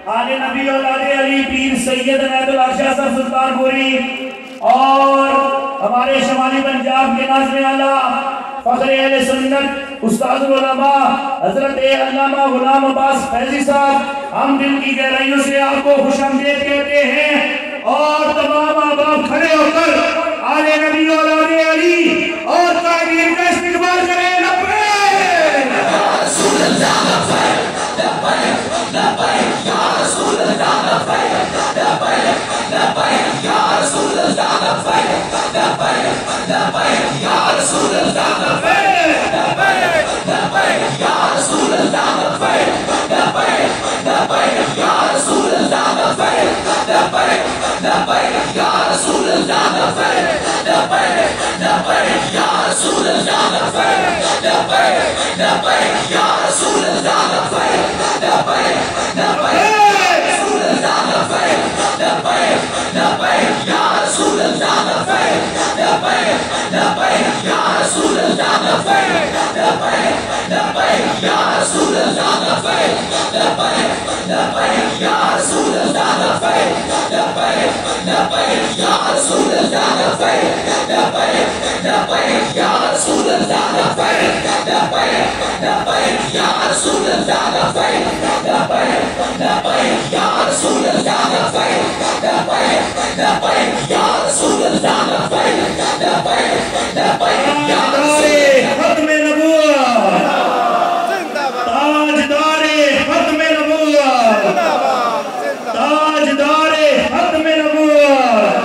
آل نبی اولاد علی پیر سید عنایت اللہ شاہ صاحب سلطان پوری اور ہمارے شمالی پنجاب کے ناظم اعلیٰ فخر اہل سنت استاد العلماء حضرت علامہ غلام عباس فیضی صاحب ہم دل کی گہرائیوں سے آپ کو خوش آمدید کہتے ہیں اور تمام احباب کھڑے ہو کر آل نبی اولاد علی اور قائدین کا استقبال کریں رسول اللہ لبیک لبیک یا رسول اللہ لبیک لبیک لبیک یا رسول اللہ لبیک لبیک لبیک یا رسول اللہ لبیک لبیک لبیک یا رسول اللہ لبیک لبیک لبیک یا رسول اللہ لبیک لبیک لبیک یا رسول اللہ لبیک لبیک لبیک یا رسول اللہ لبیک لبیک لبیک یا رسول اللہ لبیک لبیک لبیک رسول اللہ لبیک لبیک لبیک یا رسول اللہ لبیک لبیک لبیک یا رسول اللہ لبیک لبیک لبیک یا رسول اللہ لبیک لبیک لبیک یا رسول اللہ لبیک لبیک لبیک یا رسول اللہ لبیک لبیک لبیک یا رسول اللہ لبیک لبیک لبیک یا رسول اللہ لبیک لبیک لبیک یا رسول اللہ لبیک لبیک لبیک یا رسول اللہ لبیک لبیک لبیک یا ختم نبوت تاجدار ختم نبوت تاجدار ختم نبوت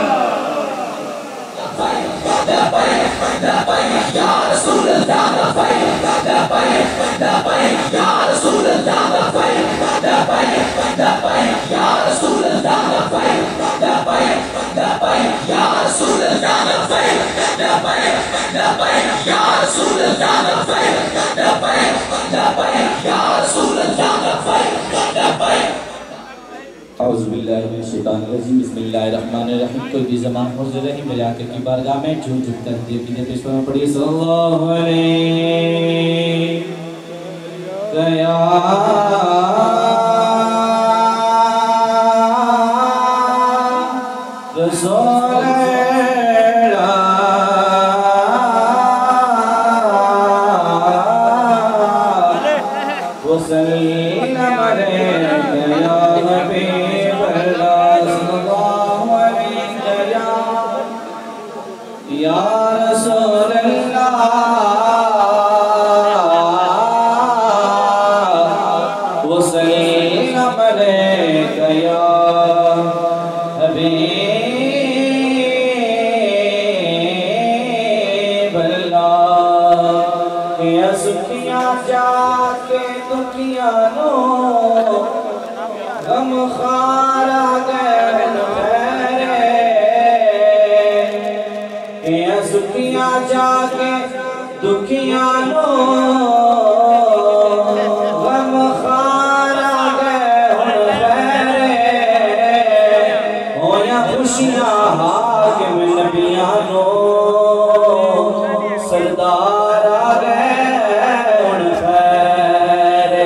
لبیک یا رسول اللہ لبیک لبیک لبیک یا رسول اللہ لبیک لبیک لبیک یا رسول اللہ لبیک لبیک لبیک یا رسول اللہ لبیک لبیک لبیک یا رسول اللہ لبیک لبیک لبیک یا رسول اللہ لبیک لبیک اعوذ باللہ من الشیطان الرجیم بسم اللہ الرحمن الرحیم کوئی بھی زمان حضور رہی میرے آقا کی بارگاہ میں جھوم جھوم کر دے پینے پیش میں پڑھی صلی اللہ علیہ گیا رسول وسلم علیک یا حبیب اللہ صلی اللہ علیہ یا رسول اللہ وسلم علیک یا حبیب اللہ یا سکھیاں جا کے دکھیاں نو غم خارا گئن پھیرے یا سکھیاں جا کے دکھیاں نو غم خارا گئن پھیرے ہویا خوشیاں حاکم نبیانو سردار آگئے ان پھیرے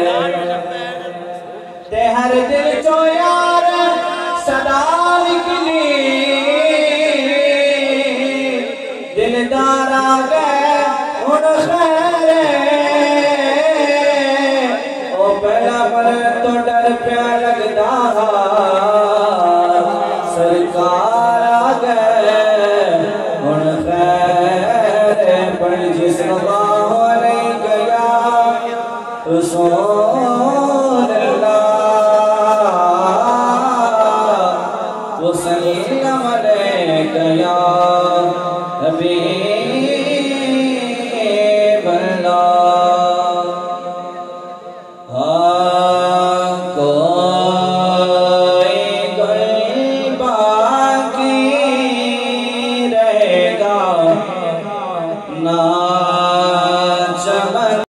تے ہر دل جو یار صدا نکلی دلدار آگئے ان خیرے او پہلا پر تو ڈر پیا لگتا سرکار آگئے ان خیرے پر جس اللہ علیہ گیا رسول